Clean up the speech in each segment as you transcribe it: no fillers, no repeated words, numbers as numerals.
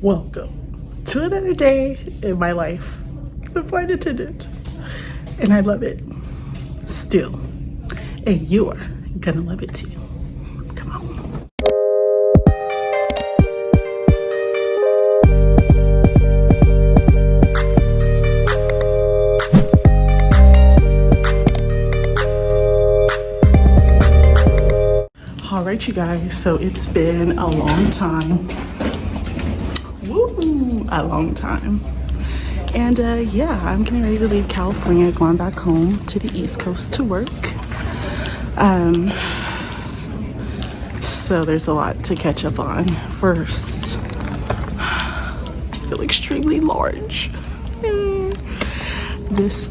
Welcome to another day in my life as a flight attendant, and I love it still, and you are gonna love it too. Come on. All right, you guys, so it's been a long time. A long time. And yeah, I'm getting ready to leave California, going back home to the East Coast to work. So there's a lot to catch up on. First, I feel extremely large. This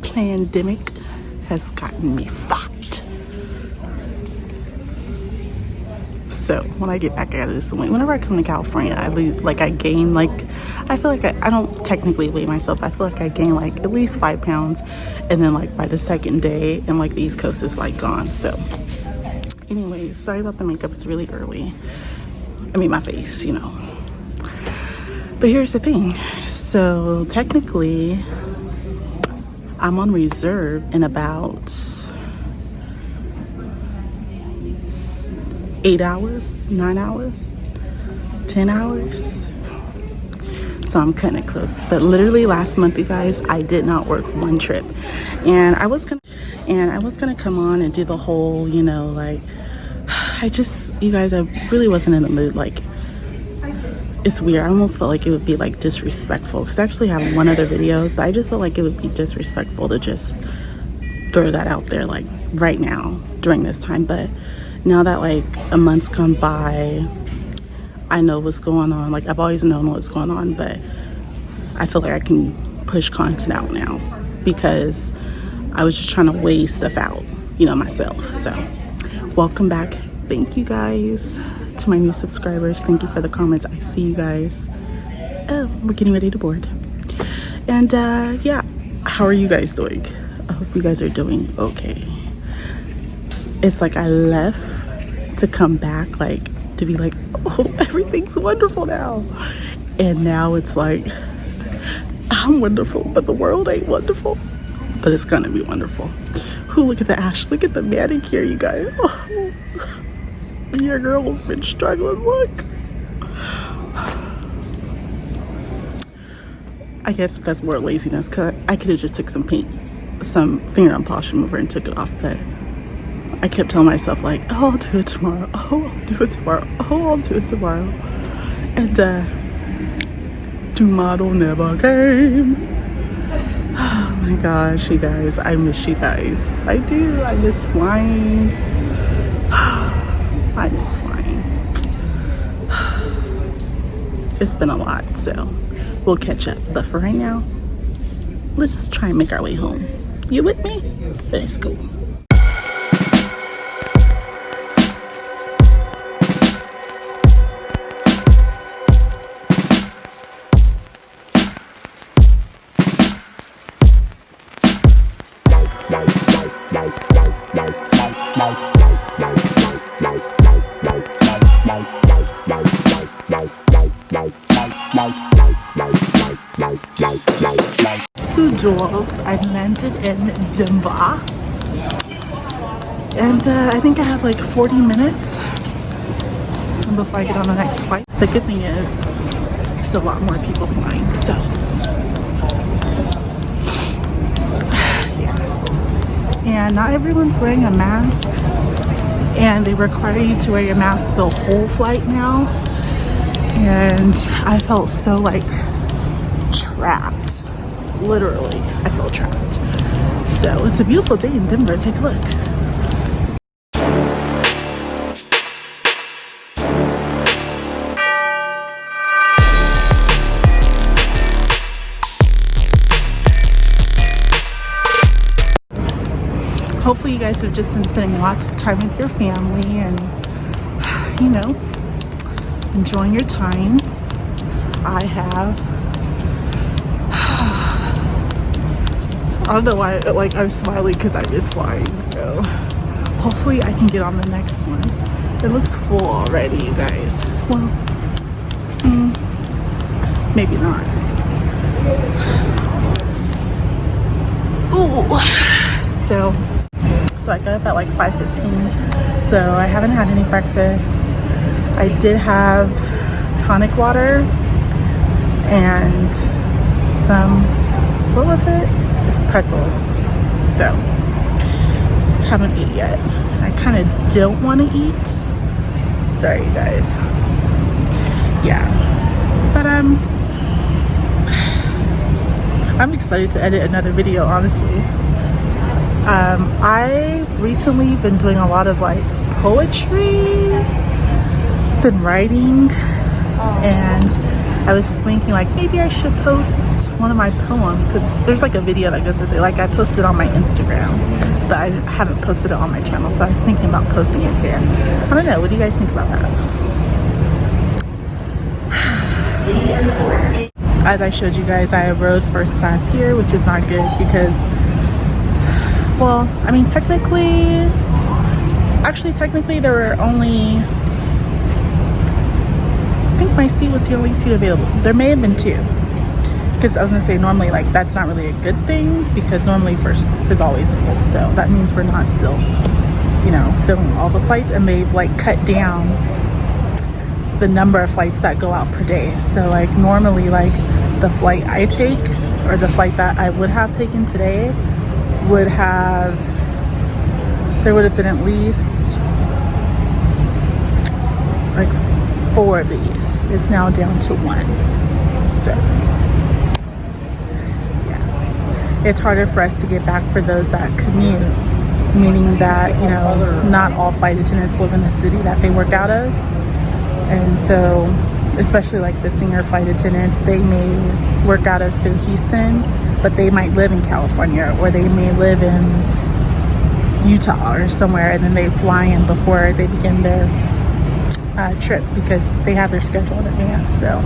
pandemic has gotten me fat. So when I get back out of this weight, whenever I come to California, I lose, I gain, I feel like I don't technically weigh myself. I feel like I gain at least 5 pounds. And then by the second day, and the East Coast is gone. So anyways, sorry about the makeup. It's really early. I mean, my face, But here's the thing. So technically, I'm on reserve in about 8 hours, 9 hours, 10 hours. So I'm kind of close. But literally last month, you guys, I did not work one trip. And I was gonna come on and do the whole, you guys, I really wasn't in the mood. It's weird. I almost felt like it would be disrespectful, because I actually have one other video, but I just felt like it would be disrespectful to just throw that out there right now during this time. But now that a month's gone by, I know what's going on. I've always known what's going on, but I feel like I can push content out now, because I was just trying to weigh stuff out, myself. So welcome back. Thank you guys to my new subscribers. Thank you for the comments. I see you guys. Oh, we're getting ready to board. And yeah, how are you guys doing? I hope you guys are doing okay. It's I left to come back, to be oh, everything's wonderful now. And now it's I'm wonderful, but the world ain't wonderful. But it's gonna be wonderful. Ooh, look at the ash. Look at the manicure, you guys. Oh, your girl's been struggling. Look. I guess that's more laziness, because I could have just took some fingernail polish remover and took it off, but I kept telling myself oh, I'll do it tomorrow. Oh, I'll do it tomorrow. Oh, I'll do it tomorrow. And tomorrow never came. Oh my gosh, you guys, I miss you guys. I do. I miss flying. I miss flying. It's been a lot, so we'll catch up. But for right now, let's try and make our way home. You with me? Let's go. So Jules, I landed in Denver, and I think I have 40 minutes before I get on the next flight. The good thing is there's a lot more people flying, so yeah. And not everyone's wearing a mask, and they require you to wear your mask the whole flight now. And I felt so trapped. Literally, I feel trapped. So it's a beautiful day in Denver. Take a look. Hopefully you guys have just been spending lots of time with your family and, enjoying your time. I have. I don't know why, I'm smiling because I miss flying, so hopefully I can get on the next one. It looks full already, you guys. Well, maybe not. Ooh. So I got up at like 5:15. So I haven't had any breakfast. I did have tonic water and some, what was it? It's pretzels. So haven't eaten yet. I kind of don't want to eat. Sorry, you guys. Yeah, but I'm excited to edit another video, honestly. I've recently been doing a lot of like poetry, been writing, and I was thinking like maybe I should post one of my poems, because there's like a video that goes with it. Like I posted on my Instagram, but I haven't posted it on my channel, so I was thinking about posting it here. I don't know, what do you guys think about that? As I showed you guys, I rode first class here, which is not good because, well, I mean, technically there were only, I think my seat was the only seat available. There may have been two, because I was gonna say normally like that's not really a good thing, because normally first is always full, so that means we're not still, you know, filling all the flights, and they've like cut down the number of flights that go out per day. So like normally like the flight I take, or the flight that I would have taken today, there would have been at least like 4 of these. It's now down to 1. So yeah, it's harder for us to get back for those that commute, meaning that, you know, not all flight attendants live in the city that they work out of. And so especially like the senior flight attendants, they may work out of, say, Houston, but they might live in California, or they may live in Utah or somewhere, and then they fly in before they begin their trip, because they have their schedule in advance. So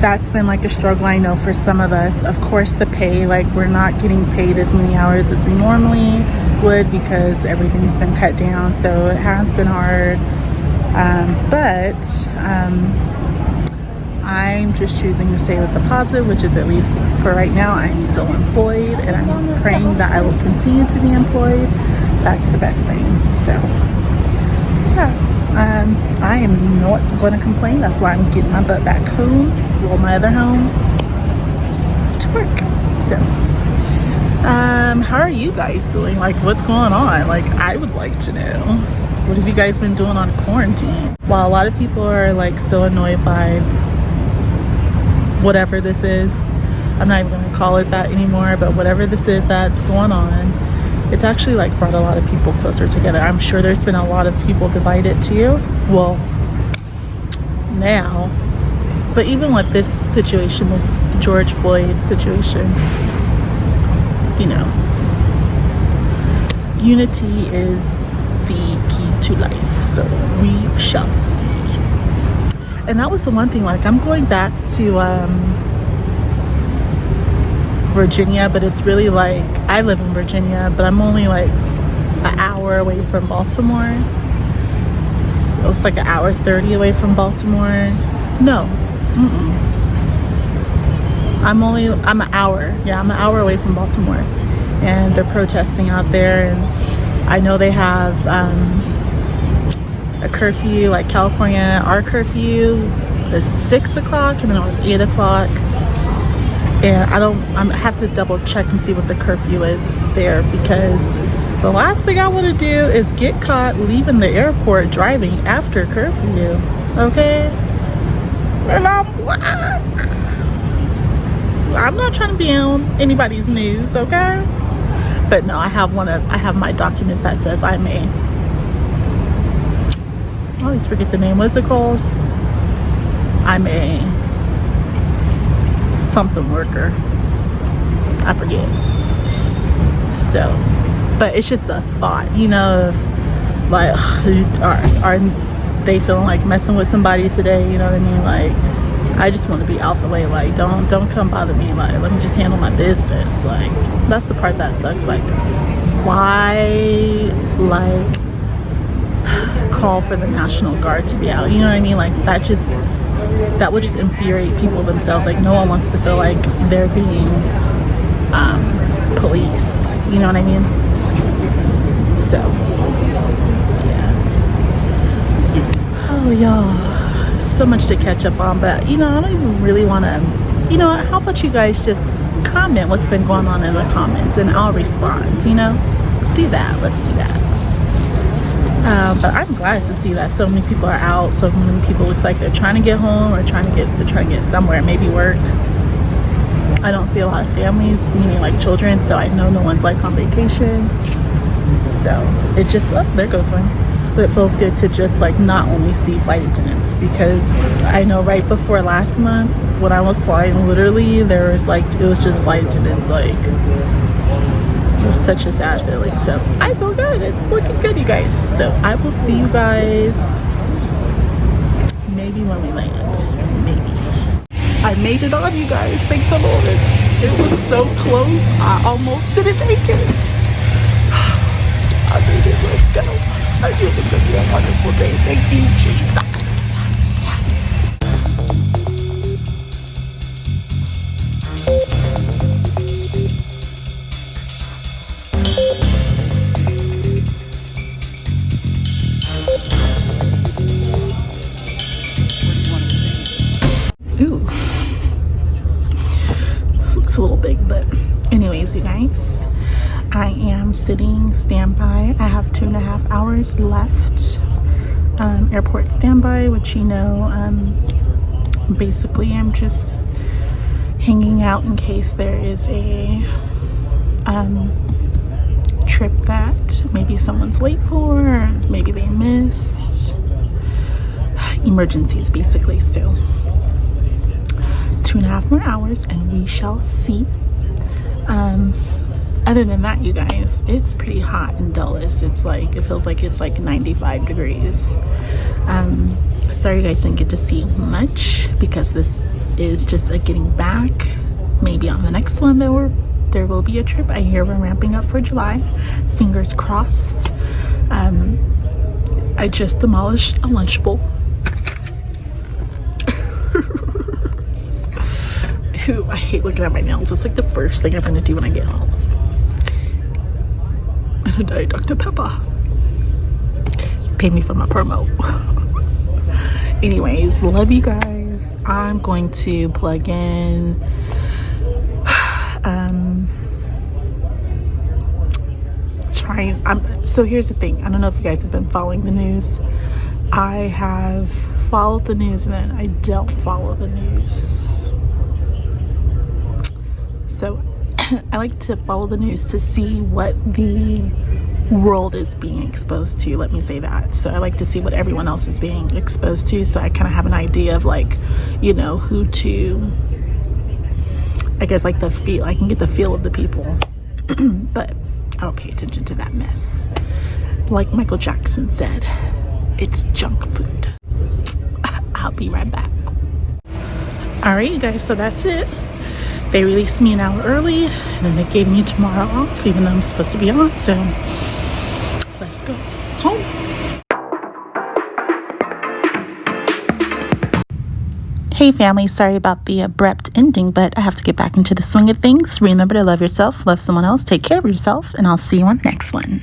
that's been like a struggle, I know, for some of us. Of course, the pay, like we're not getting paid as many hours as we normally would, because everything's been cut down. So it has been hard. But I'm just choosing to stay with the positive, which is, at least for right now, I'm still employed, and I'm praying that I will continue to be employed. That's the best thing. So yeah, I am not going to complain. That's why I'm getting my butt back home, well, my other home, to work. So how are you guys doing? Like, what's going on? Like, I would like to know. What have you guys been doing on quarantine? While a lot of people are like so annoyed by whatever this is, I'm not even gonna call it that anymore, but whatever this is that's going on, it's actually like brought a lot of people closer together. I'm sure there's been a lot of people divided too. Well, now, but even with this situation, this George Floyd situation, you know, unity is the key to life. So we shall see. And that was the one thing, like I'm going back to Virginia, but it's really like, I live in Virginia, but I'm only like an hour away from Baltimore. So it's like an hour 30 away from Baltimore. No, I'm an hour. Yeah, I'm an hour away from Baltimore, and they're protesting out there. And I know they have a curfew, like California. Our curfew is 6 o'clock, and then it was 8 o'clock. And I have to double check and see what the curfew is there, because the last thing I want to do is get caught leaving the airport driving after curfew. Okay, and I'm black. I'm not trying to be on anybody's news, okay? But no, I have my document that says I'm a, I always forget the name. What's it called? I'm a something worker. I forget. So, but it's just the thought, you know, of like, are they feeling like messing with somebody today? You know what I mean? Like, I just want to be out the way. Like, don't come bother me. Like, let me just handle my business. Like, that's the part that sucks. Like, why, like, call for the National Guard to be out? You know what I mean? Like, that just that would just infuriate people themselves. Like, no one wants to feel like they're being policed, you know what I mean? So yeah. Oh y'all, so much to catch up on, but you know, I don't even really want to, you know, how about you guys just comment what's been going on in the comments and I'll respond, you know? Do that. Let's do that. But I'm glad to see that so many people are out. So many people looks like they're trying to get home or trying to get somewhere, maybe work. I don't see a lot of families, meaning like children, so I know no one's like on vacation. So it just, oh, there goes one. But it feels good to just like not only see flight attendants, because I know right before last month when I was flying, literally there was like, it was just flight attendants. Like, it was such a sad feeling. So I feel good. It's looking good, you guys. So I will see you guys maybe when we land. Maybe. I made it on, you guys. Thank the Lord. It was so close. I almost didn't make it. I made it. Let's go. I knew it was going to be a wonderful day. Thank you, Jesus. Ooh, this looks a little big, but anyways, you guys, I am sitting standby. I have 2.5 hours left. Airport standby, which, you know, basically I'm just hanging out in case there is a trip that maybe someone's late for, or maybe they missed. Emergencies, basically. So 2.5 more hours and we shall see. Other than that, you guys, it's pretty hot in Dulles. It's like, it feels like it's like 95 degrees. Sorry you guys didn't get to see much, because this is just a getting back. Maybe on the next one there will be a trip. I hear we're ramping up for July. Fingers crossed. I just demolished a Lunchable. Ooh, I hate looking at my nails. It's like the first thing I'm gonna do when I get home. And a Diet Dr. Pepper. Pay me for my promo. Anyways, love you guys. I'm going to plug in so here's the thing. I don't know if you guys have been following the news. I have followed the news and then I don't follow the news. So I like to follow the news to see what the world is being exposed to, let me say that. So I like to see what everyone else is being exposed to, so I kind of have an idea of, like, you know, who to, I guess, like the feel, I can get the feel of the people. But I don't pay attention to that mess. Like Michael Jackson said, it's junk food. I'll be right back. All right, you guys, so that's it. They released me an hour early, and then they gave me tomorrow off, even though I'm supposed to be on. So let's go home. Hey family, sorry about the abrupt ending, but I have to get back into the swing of things. Remember to love yourself, love someone else, take care of yourself, and I'll see you on the next one.